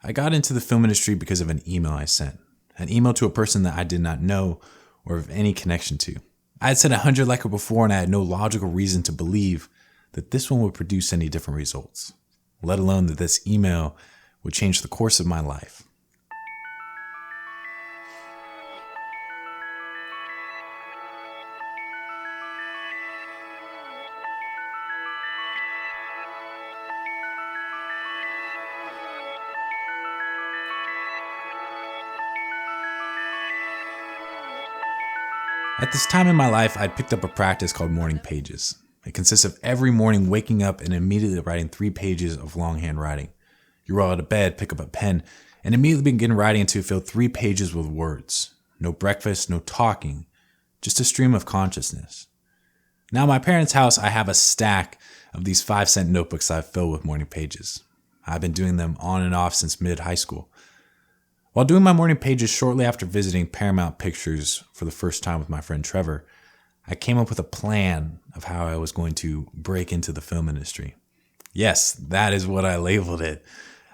I got into the film industry because of an email I sent. An email to a person that I did not know or have any connection to. I had sent 100 like it before and I had no logical reason to believe that this one would produce any different results, let alone that this email would change the course of my life. At this time in my life, I'd picked up a practice called morning pages. It consists of every morning waking up and immediately writing 3 pages of longhand writing. You roll out of bed, pick up a pen, and immediately begin writing until you fill 3 pages with words. No breakfast, no talking, just a stream of consciousness. Now, in my parents' house, I have a stack of these 5-cent notebooks I've filled with morning pages. I've been doing them on and off since mid-high school. While doing my morning pages shortly after visiting Paramount Pictures for the first time with my friend Trevor, I came up with a plan of how I was going to break into the film industry. Yes, that is what I labeled it.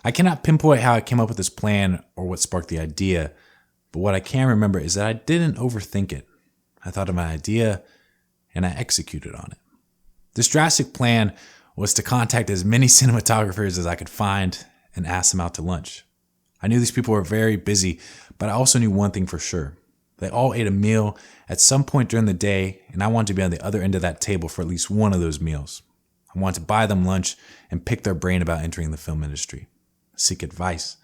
I cannot pinpoint how I came up with this plan or what sparked the idea, but what I can remember is that I didn't overthink it. I thought of my idea and I executed on it. This drastic plan was to contact as many cinematographers as I could find and ask them out to lunch. I knew these people were very busy, but I also knew one thing for sure. They all ate a meal at some point during the day, and I wanted to be on the other end of that table for at least one of those meals. I wanted to buy them lunch and pick their brain about entering the film industry. Seek advice.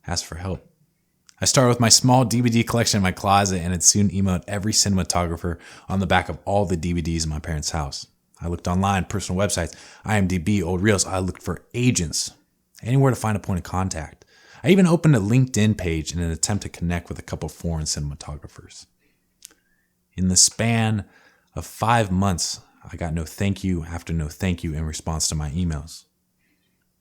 Ask for help. I started with my small DVD collection in my closet and had soon emailed every cinematographer on the back of all the DVDs in my parents' house. I looked online, personal websites, IMDb, old reels. I looked for agents, anywhere to find a point of contact. I even opened a LinkedIn page in an attempt to connect with a couple foreign cinematographers. In the span of 5 months, I got no thank you after no thank you in response to my emails.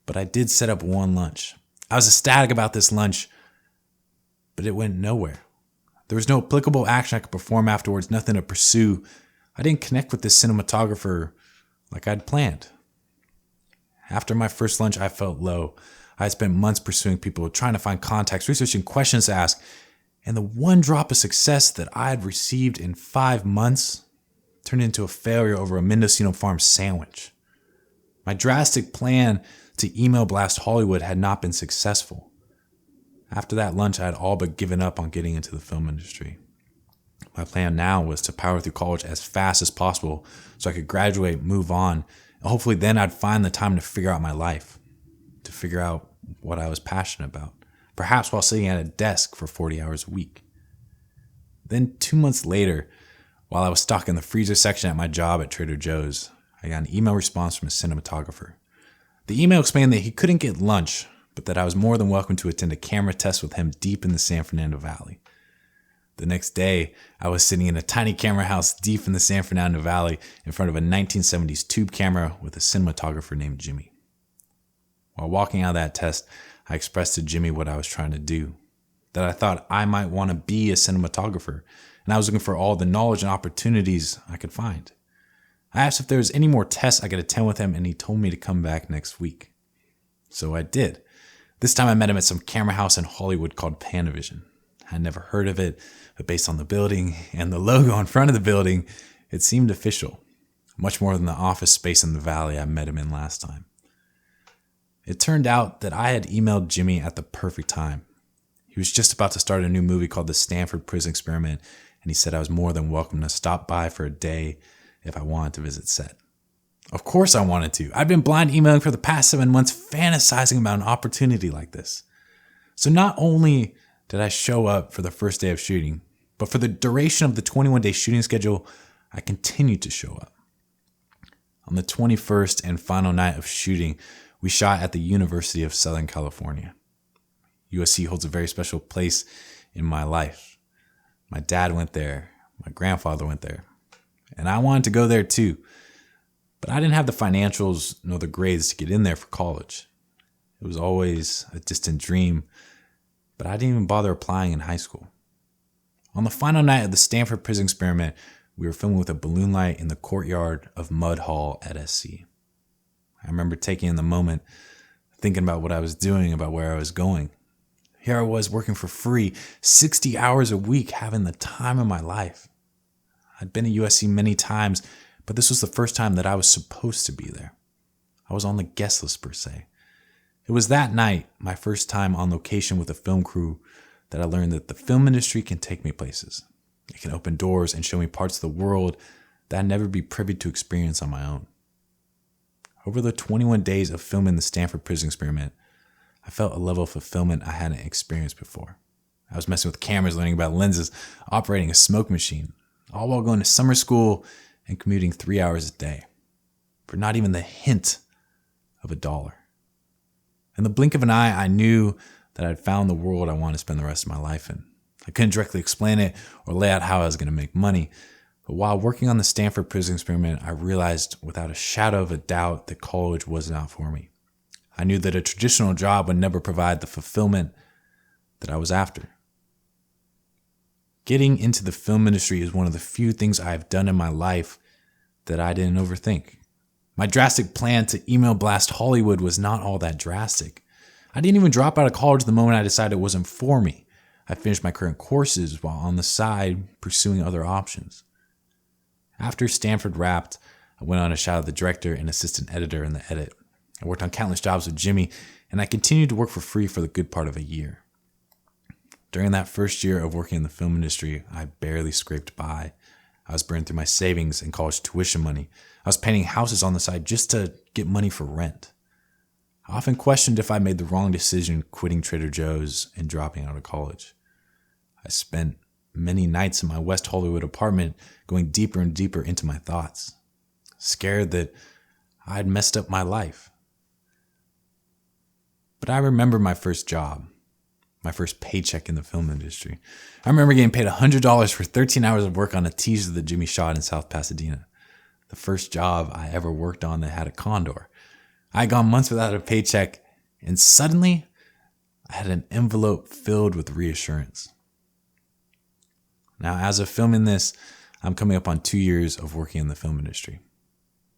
But I did set up one lunch. I was ecstatic about this lunch, but it went nowhere. There was no applicable action I could perform afterwards, nothing to pursue. I didn't connect with this cinematographer like I'd planned. After my first lunch, I felt low. I had spent months pursuing people, trying to find contacts, researching questions to ask, and the one drop of success that I had received in 5 months turned into a failure over a Mendocino Farm sandwich. My drastic plan to email blast Hollywood had not been successful. After that lunch, I had all but given up on getting into the film industry. My plan now was to power through college as fast as possible so I could graduate, move on, and hopefully then I'd find the time to figure out my life, to figure out what I was passionate about, perhaps while sitting at a desk for 40 hours a week. Then 2 months later, while I was stuck in the freezer section at my job at Trader Joe's, I got an email response from a cinematographer. The email explained that he couldn't get lunch, but that I was more than welcome to attend a camera test with him deep in the San Fernando Valley. The next day, I was sitting in a tiny camera house deep in the San Fernando Valley in front of a 1970s tube camera with a cinematographer named Jimmy. While walking out of that test, I expressed to Jimmy what I was trying to do, that I thought I might want to be a cinematographer, and I was looking for all the knowledge and opportunities I could find. I asked if there was any more tests I could attend with him, and he told me to come back next week. So I did. This time I met him at some camera house in Hollywood called Panavision. I had never heard of it, but based on the building and the logo in front of the building, it seemed official, much more than the office space in the valley I met him in last time. It turned out that I had emailed Jimmy at the perfect time. He was just about to start a new movie called The Stanford Prison Experiment, and he said I was more than welcome to stop by for a day if I wanted to visit set. Of course I wanted to. I'd been blind emailing for the past 7 months, fantasizing about an opportunity like this. So not only did I show up for the first day of shooting, but for the duration of the 21-day shooting schedule, I continued to show up. On the 21st and final night of shooting, we shot at the University of Southern California. USC holds a very special place in my life. My dad went there. My grandfather went there. And I wanted to go there too. But I didn't have the financials nor the grades to get in there for college. It was always a distant dream, but I didn't even bother applying in high school. On the final night of the Stanford Prison Experiment, we were filming with a balloon light in the courtyard of Mudd Hall at SC. I remember taking in the moment, thinking about what I was doing, about where I was going. Here I was working for free, 60 hours a week, having the time of my life. I'd been at USC many times, but this was the first time that I was supposed to be there. I was on the guest list per se. It was that night, my first time on location with a film crew, that I learned that the film industry can take me places. It can open doors and show me parts of the world that I'd never be privy to experience on my own. Over the 21 days of filming the Stanford Prison Experiment, I felt a level of fulfillment I hadn't experienced before. I was messing with cameras, learning about lenses, operating a smoke machine, all while going to summer school and commuting 3 hours a day for not even the hint of $1. In the blink of an eye, I knew that I'd found the world I wanted to spend the rest of my life in. I couldn't directly explain it or lay out how I was going to make money, but while working on the Stanford Prison Experiment, I realized without a shadow of a doubt that college was not for me. I knew that a traditional job would never provide the fulfillment that I was after. Getting into the film industry is one of the few things I have done in my life that I didn't overthink. My drastic plan to email blast Hollywood was not all that drastic. I didn't even drop out of college the moment I decided it wasn't for me. I finished my current courses while on the side pursuing other options. After Stanford wrapped, I went on to shadow the director and assistant editor in the edit. I worked on countless jobs with Jimmy, and I continued to work for free for the good part of a year. During that first year of working in the film industry, I barely scraped by. I was burning through my savings and college tuition money. I was painting houses on the side just to get money for rent. I often questioned if I made the wrong decision quitting Trader Joe's and dropping out of college. I spent many nights in my West Hollywood apartment going deeper and deeper into my thoughts, scared that I'd messed up my life. But I remember my first job, my first paycheck in the film industry. I remember getting paid $100 for 13 hours of work on a teaser that Jimmy shot in South Pasadena. The first job I ever worked on that had a condor. I had gone months without a paycheck, and suddenly I had an envelope filled with reassurance. Now, as of filming this, I'm coming up on 2 years of working in the film industry.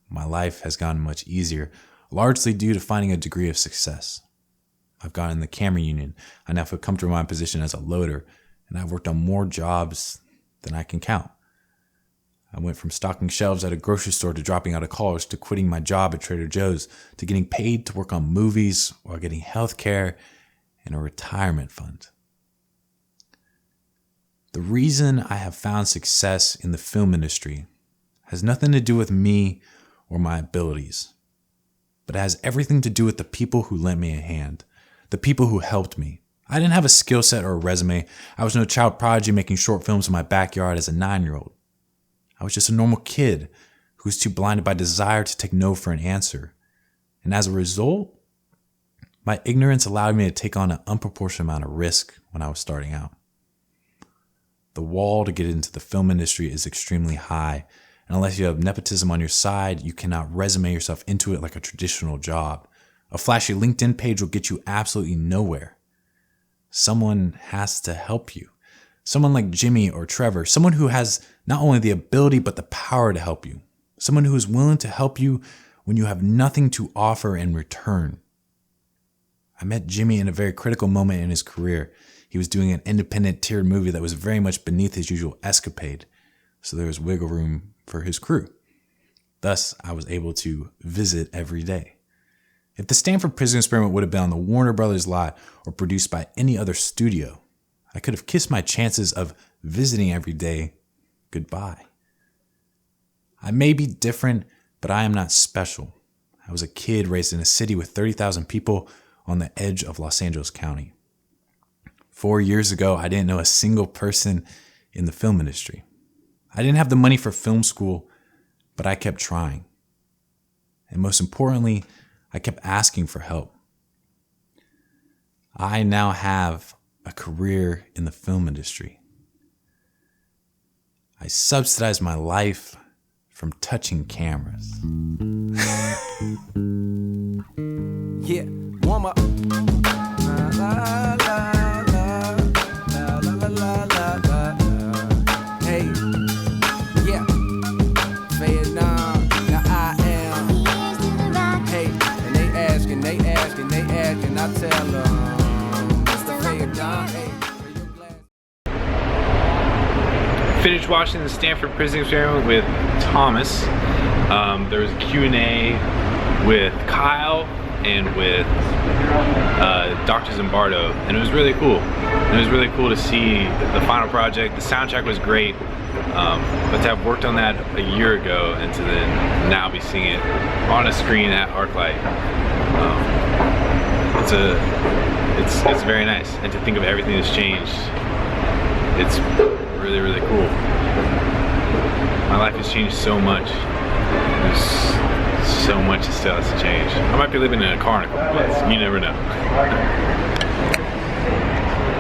My life has gotten much easier, largely due to finding a degree of success. I've gotten in the camera union. I now feel comfortable in my position as a loader, and I've worked on more jobs than I can count. I went from stocking shelves at a grocery store to dropping out of college to quitting my job at Trader Joe's to getting paid to work on movies while getting health care and a retirement fund. The reason I have found success in the film industry has nothing to do with me or my abilities, but it has everything to do with the people who lent me a hand, the people who helped me. I didn't have a skill set or a resume. I was no child prodigy making short films in my backyard as a 9-year-old. I was just a normal kid who was too blinded by desire to take no for an answer. And as a result, my ignorance allowed me to take on an unproportionate amount of risk when I was starting out. The wall to get into the film industry is extremely high, and unless you have nepotism on your side, you cannot resume yourself into it like a traditional job. A flashy LinkedIn page will get you absolutely nowhere. Someone has to help you. Someone like Jimmy or Trevor, someone who has not only the ability but the power to help you. Someone who is willing to help you when you have nothing to offer in return. I met Jimmy in a very critical moment in his career. He was doing an independent tiered movie that was very much beneath his usual escapade, so there was wiggle room for his crew. Thus, I was able to visit every day. If the Stanford Prison Experiment would have been on the Warner Brothers lot or produced by any other studio, I could have kissed my chances of visiting every day goodbye. I may be different, but I am not special. I was a kid raised in a city with 30,000 people on the edge of Los Angeles County. 4 years ago, I didn't know a single person in the film industry. I didn't have the money for film school, but I kept trying. And most importantly, I kept asking for help. I now have a career in the film industry. I subsidize my life from touching cameras. Yeah, warm up. La, la, la, la, la, la, la, la, la. Hey, yeah, Vietnam, now I am. Hey, and they asking, I tell them, Mr. Vietnam. finished watching the Stanford Prison Experiment with Thomas. There was a Q&A with Kyle and with Dr. Zimbardo, and it was really cool. And it was really cool to see the final project. The soundtrack was great, but to have worked on that a year ago and to then now be seeing it on a screen at ArcLight, it's very nice. And to think of everything that's changed, it's really, really cool. My life has changed so much. There's so much that still has to change. I might be living in a car in a couple months. You never know.